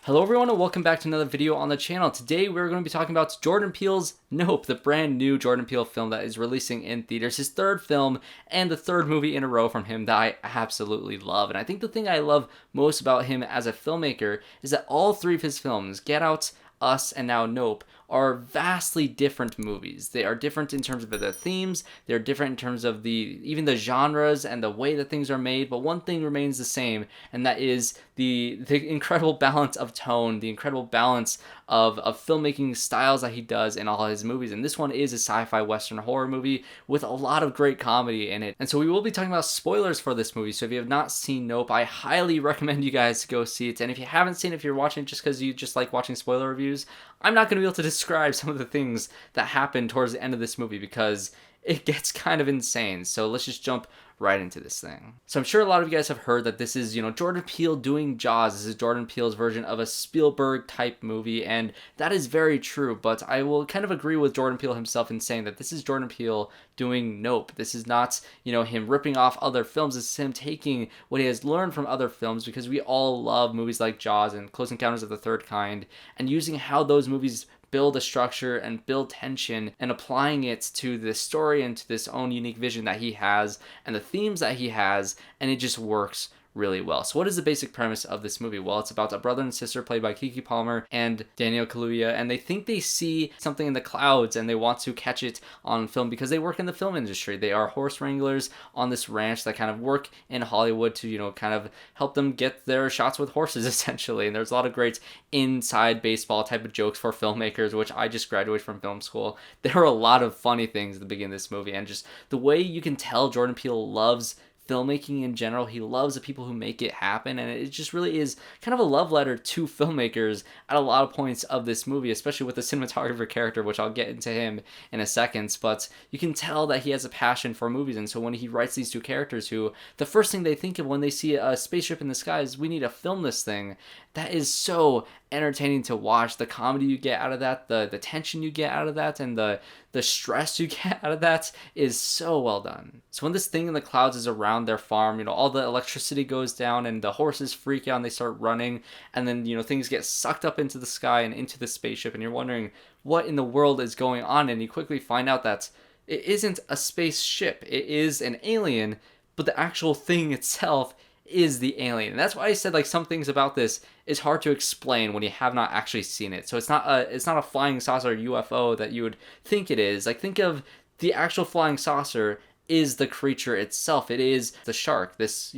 Hello everyone and welcome back to another video on the channel. Today we're going to be talking about Jordan Peele's Nope, the brand new Jordan Peele film that is releasing in theaters. His third film and the third movie in a row from him that I absolutely love. And I think the thing I love most about him as a filmmaker is that all three of his films, Get Out, Us, and now Nope, are vastly different movies. They are different in terms of the themes, they're different in terms of even the genres and the way that things are made, but one thing remains the same, and that is the incredible balance of tone, the incredible balance of filmmaking styles that he does in all his movies. And this one is a sci-fi western horror movie with a lot of great comedy in it. And so we will be talking about spoilers for this movie. So if you have not seen Nope, I highly recommend you guys to go see it. And if you haven't seen it, if you're watching just because you just like watching spoiler reviews, I'm not going to be able to describe some of the things that happen towards the end of this movie because it gets kind of insane. So let's just jump right into this thing. So I'm sure a lot of you guys have heard that this is, Jordan Peele doing Jaws. This is Jordan Peele's version of a Spielberg type movie, and that is very true, but I will kind of agree with Jordan Peele himself in saying that this is Jordan Peele doing Nope. This is not, him ripping off other films. This is him taking what he has learned from other films, because we all love movies like Jaws and Close Encounters of the Third Kind, and using how those movies build a structure and build tension and applying it to this story and to this own unique vision that he has and the themes that he has, and it just works really well. So what is the basic premise of this movie? Well, it's about a brother and sister played by Keke Palmer and Daniel Kaluuya, and they think they see something in the clouds and they want to catch it on film because they work in the film industry. They are horse wranglers on this ranch that kind of work in Hollywood to, kind of help them get their shots with horses, essentially. And there's a lot of great inside baseball type of jokes for filmmakers, which I just graduated from film school. There are a lot of funny things at the beginning of this movie, and just the way you can tell Jordan Peele loves filmmaking in general. He loves the people who make it happen, and it just really is kind of a love letter to filmmakers at a lot of points of this movie, especially with the cinematographer character, which I'll get into him in a second. But you can tell that he has a passion for movies, and so when he writes these two characters who the first thing they think of when they see a spaceship in the sky is, we need to film this thing, that is so entertaining to watch. The comedy you get out of that, the tension you get out of that, and the stress you get out of that is so well done. So when this thing in the clouds is around their farm, all the electricity goes down and the horses freak out and they start running, and then things get sucked up into the sky and into the spaceship, and you're wondering what in the world is going on, and you quickly find out that it isn't a spaceship, it is an alien, but the actual thing itself is the alien. And that's why I said, some things about this is hard to explain when you have not actually seen it. So it's not a flying saucer UFO that you would think it is. Think of the actual flying saucer is the creature itself. It is the shark. This,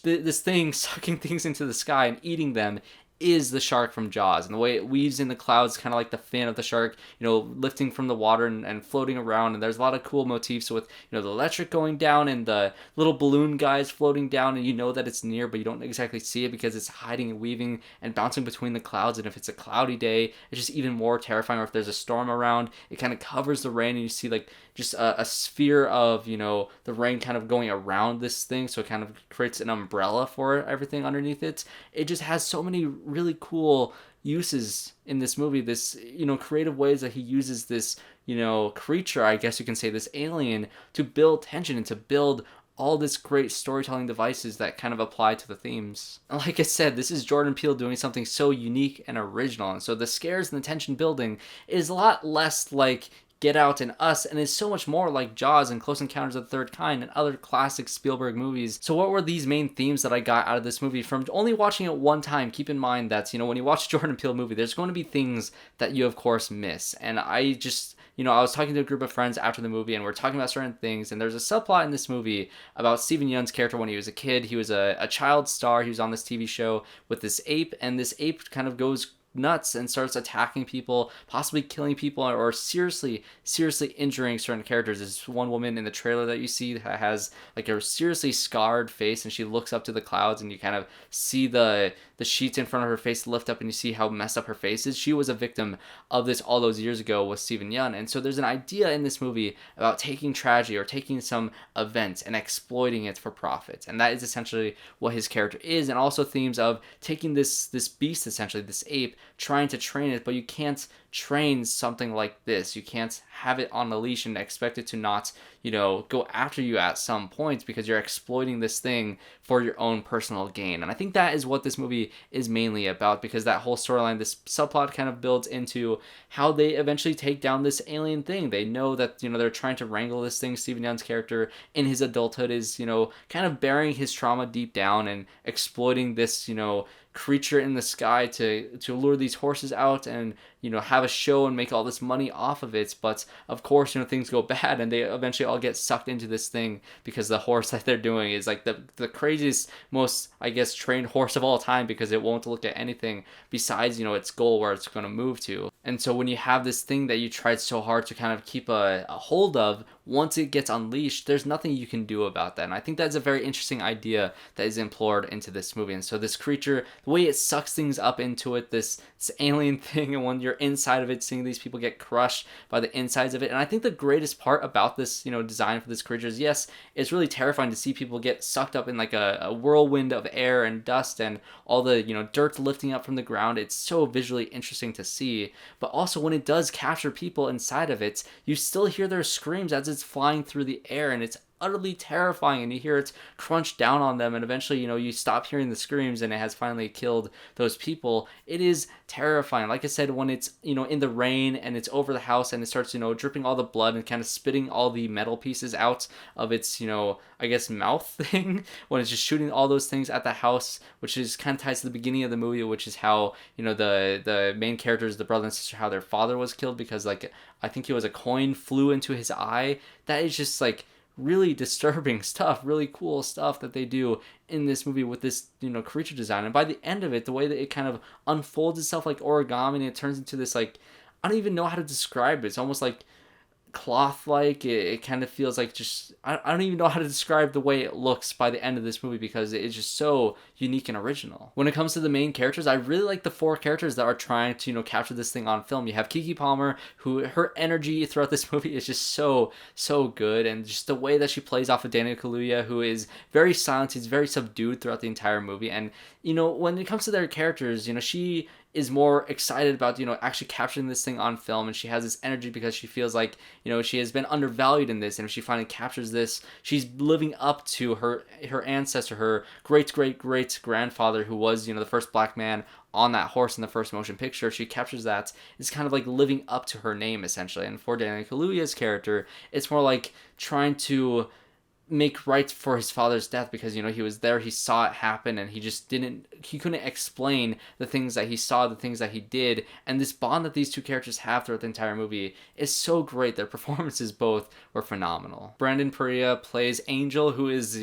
this thing sucking things into the sky and eating them is the shark from Jaws, and the way it weaves in the clouds, kind of like the fin of the shark, lifting from the water and floating around. And there's a lot of cool motifs with, the electric going down and the little balloon guys floating down, and that it's near, but you don't exactly see it because it's hiding and weaving and bouncing between the clouds. And if it's a cloudy day, it's just even more terrifying. Or if there's a storm around, it kind of covers the rain, and you see just a sphere of, the rain kind of going around this thing, so it kind of creates an umbrella for everything underneath it. It just has so many really cool uses in this movie, this, creative ways that he uses this, creature, I guess you can say, this alien, to build tension and to build all this great storytelling devices that kind of apply to the themes. And like I said, this is Jordan Peele doing something so unique and original, and so the scares and the tension building is a lot less like Get Out and Us, and is so much more like Jaws and Close Encounters of the Third Kind and other classic Spielberg movies. So what were these main themes that I got out of this movie from only watching it one time? Keep in mind that, when you watch a Jordan Peele movie, there's going to be things that you, of course, miss. And I just, I was talking to a group of friends after the movie, and we're talking about certain things, and there's a subplot in this movie about Steven Yeun's character when he was a kid. He was a child star. He was on this TV show with this ape, and this ape kind of goes nuts and starts attacking people, possibly killing people, or seriously injuring certain characters. There's one woman in the trailer that you see that has a seriously scarred face, and she looks up to the clouds, and you kind of see the sheets in front of her face lift up, and you see how messed up her face is. She was a victim of this all those years ago with Steven Yeun. And so there's an idea in this movie about taking tragedy or taking some event and exploiting it for profit, and that is essentially what his character is. And also themes of taking this beast, essentially this ape, trying to train it, but you can't train something like this. You can't have it on a leash and expect it to not, go after you at some point, because you're exploiting this thing for your own personal gain. And I think that is what this movie is mainly about, because that whole storyline, this subplot, kind of builds into how they eventually take down this alien thing. They know that, they're trying to wrangle this thing. Steven Yeun's character in his adulthood is, kind of burying his trauma deep down and exploiting this, creature in the sky to lure these horses out and have a show and make all this money off of it. But of course, things go bad, and they eventually all get sucked into this thing, because the horse that they're doing is like the craziest, most, I guess, trained horse of all time, because it won't look at anything besides its goal, where it's going to move to. And so when you have this thing that you tried so hard to kind of keep a hold of, once it gets unleashed, there's nothing you can do about that. And I think that's a very interesting idea that is implored into this movie. And so this creature, the way it sucks things up into it, this alien thing, and when you're inside of it, seeing these people get crushed by the insides of it. And I think the greatest part about this, design for this creature is, yes, it's really terrifying to see people get sucked up in like a whirlwind of air and dust and all the, dirt lifting up from the ground. It's so visually interesting to see. But also, when it does capture people inside of it, you still hear their screams as it's flying through the air, and it's utterly terrifying, and you hear it crunch down on them, and eventually you stop hearing the screams, and it has finally killed those people. It is terrifying. Like I said, when it's in the rain and it's over the house, and it starts dripping all the blood and kind of spitting all the metal pieces out of its I guess mouth thing, when it's just shooting all those things at the house, which is kind of ties to the beginning of the movie, which is how the main characters, the brother and sister, how their father was killed, because like I think it was a coin flew into his eye. That is just like really disturbing stuff, really cool stuff that they do in this movie with this creature design. And by the end of it, the way that it kind of unfolds itself like origami, and it turns into this, like, I don't even know how to describe it. It's almost like cloth like. It kind of feels like just I don't even know how to describe the way it looks by the end of this movie, because it's just so unique and original. When it comes to the main characters, I really like the four characters that are trying to capture this thing on film. You have Keke Palmer, who her energy throughout this movie is just so good, and just the way that she plays off of Daniel Kaluuya, who is very silent, he's very subdued throughout the entire movie. And when it comes to their characters, she is more excited about actually capturing this thing on film, and she has this energy because she feels like she has been undervalued in this, and if she finally captures this, she's living up to her ancestor, her great grandfather, who was the first black man on that horse in the first motion picture. If she captures that, it's kind of like living up to her name, essentially. And for Daniel Kaluuya's character, it's more like trying to make right for his father's death, because he was there, he saw it happen, and he couldn't explain the things that he saw, the things that he did. And this bond that these two characters have throughout the entire movie is so great. Their performances both were phenomenal. Brandon Perea plays Angel, who is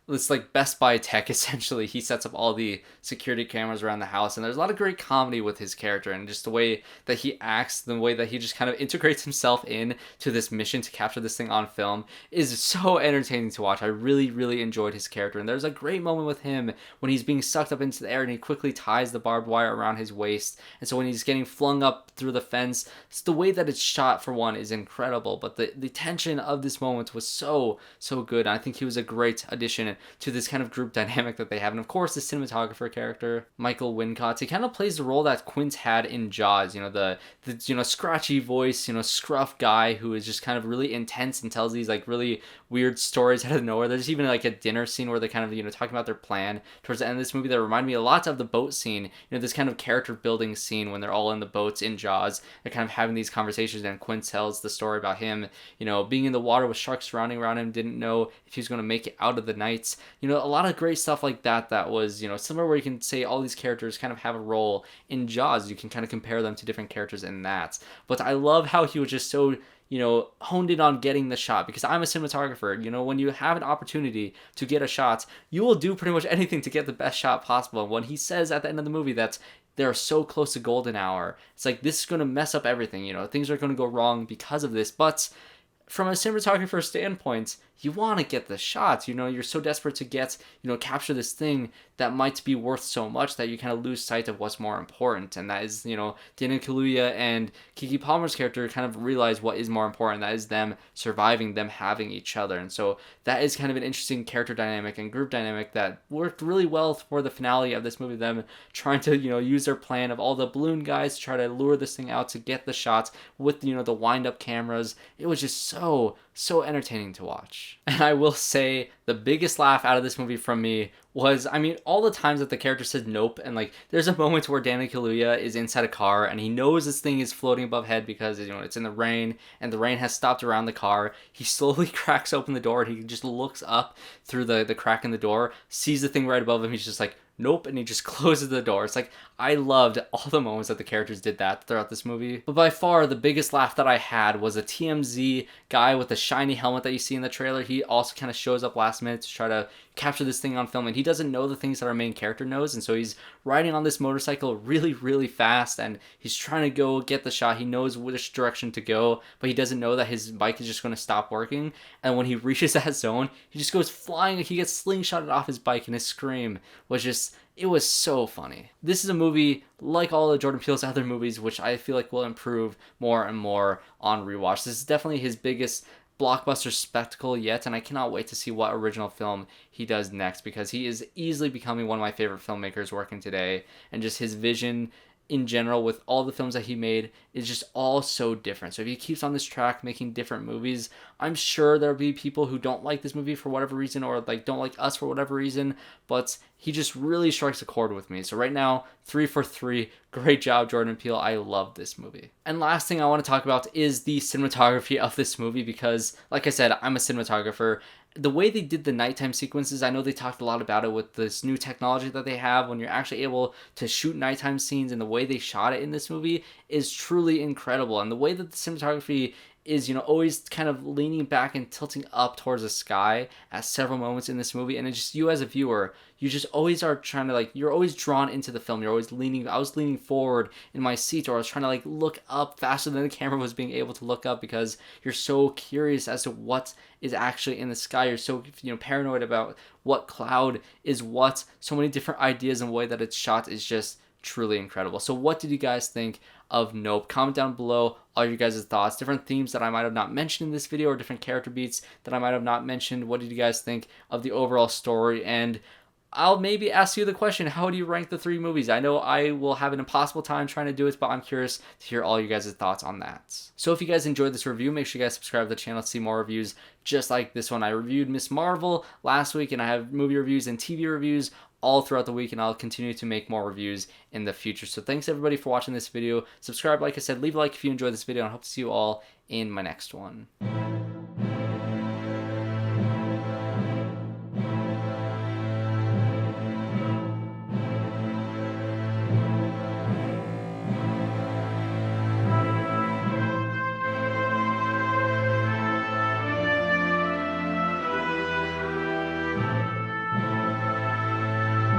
this like Best Buy tech, essentially. He sets up all the security cameras around the house, and there's a lot of great comedy with his character, and just the way that he acts, the way that he just kind of integrates himself in to this mission to capture this thing on film is so entertaining to watch. I really enjoyed his character, and there's a great moment with him when he's being sucked up into the air, and he quickly ties the barbed wire around his waist, and so when he's getting flung up through the fence, it's the way that it's shot, for one, is incredible, but the tension of this moment was so good, and I think he was a great addition to this kind of group dynamic that they have. And of course, the cinematographer character, Michael Wincott, he kind of plays the role that Quint had in Jaws, the scratchy voice, scruff guy who is just kind of really intense and tells these like really weird stories out of nowhere. There's even like a dinner scene where they kind of talking about their plan towards the end of this movie that reminded me a lot of the boat scene, this kind of character building scene when they're all in the boats in Jaws. They're kind of having these conversations, and Quint tells the story about him being in the water with sharks surrounding around him, didn't know if he was going to make it out of the night. A lot of great stuff like that was similar, where you can say all these characters kind of have a role in Jaws. You can kind of compare them to different characters in that. But I love how he was just so honed in on getting the shot, because I'm a cinematographer. When you have an opportunity to get a shot, you will do pretty much anything to get the best shot possible. And when he says at the end of the movie that they're so close to golden hour, it's like, this is going to mess up everything. Things are going to go wrong because of this. But from a cinematographer standpoint, you want to get the shots, you know, you're so desperate to get, you know, capture this thing that might be worth so much that you kind of lose sight of what's more important. And that is, you know, Daniel Kaluuya and Keke Palmer's character kind of realize what is more important. That is them surviving, them having each other. And so that is kind of an interesting character dynamic and group dynamic that worked really well for the finale of this movie, them trying to, you know, use their plan of all the balloon guys to try to lure this thing out to get the shots with, you know, the wind-up cameras. It was just so entertaining to watch. And I will say the biggest laugh out of this movie from me was, I mean, all the times that the character said nope, and like there's a moment where Daniel Kaluuya is inside a car and he knows this thing is floating above head because, you know, it's in the rain and the rain has stopped around the car. He slowly cracks open the door and he just looks up through the crack in the door, sees the thing right above him. He's just like, nope, and he just closes the door. It's like, I loved all the moments that the characters did that throughout this movie. But by far, the biggest laugh that I had was a TMZ guy with the shiny helmet that you see in the trailer. He also kind of shows up last minute to try to capture this thing on film, and he doesn't know the things that our main character knows, and so he's riding on this motorcycle really fast, and he's trying to go get the shot. He knows which direction to go, but he doesn't know that his bike is just going to stop working, and when he reaches that zone, he just goes flying. He gets slingshotted off his bike, and his scream was just, it was so funny. This is a movie like all of Jordan Peele's other movies, which I feel like will improve more and more on rewatch. This is definitely his biggest blockbuster spectacle yet, and I cannot wait to see what original film he does next, because he is easily becoming one of my favorite filmmakers working today, and just his vision in general with all the films that he made is just all so different. So if he keeps on this track making different movies, I'm sure there'll be people who don't like this movie for whatever reason, or like don't like us for whatever reason, but he just really strikes a chord with me. So right now, 3 for 3. Great job, Jordan Peele. I love this movie. And last thing I want to talk about is the cinematography of this movie, because like I said, I'm a cinematographer. The way they did the nighttime sequences, I know they talked a lot about it with this new technology that they have when you're actually able to shoot nighttime scenes, and the way they shot it in this movie is truly incredible. And the way that the cinematography is, you know, always kind of leaning back and tilting up towards the sky at several moments in this movie, and it's just, you as a viewer, you just always are trying to, like, you're always drawn into the film. You're always leaning, I was leaning forward in my seat, or I was trying to like look up faster than the camera was being able to look up, because you're so curious as to what is actually in the sky. You're so, you know, paranoid about what cloud is what. So many different ideas, and the way that it's shot is just truly incredible. So what did you guys think of Nope? Comment down below all your guys' thoughts, different themes that I might have not mentioned in this video, or different character beats that I might have not mentioned. What did you guys think of the overall story? And I'll maybe ask you the question, how do you rank the 3 movies? I know I will have an impossible time trying to do it, but I'm curious to hear all you guys' thoughts on that. So if you guys enjoyed this review, make sure you guys subscribe to the channel to see more reviews just like this one. I reviewed Miss Marvel last week, and I have movie reviews and TV reviews all throughout the week, and I'll continue to make more reviews in the future. So thanks everybody for watching this video. Subscribe, like I said, leave a like if you enjoyed this video, and I hope to see you all in my next one.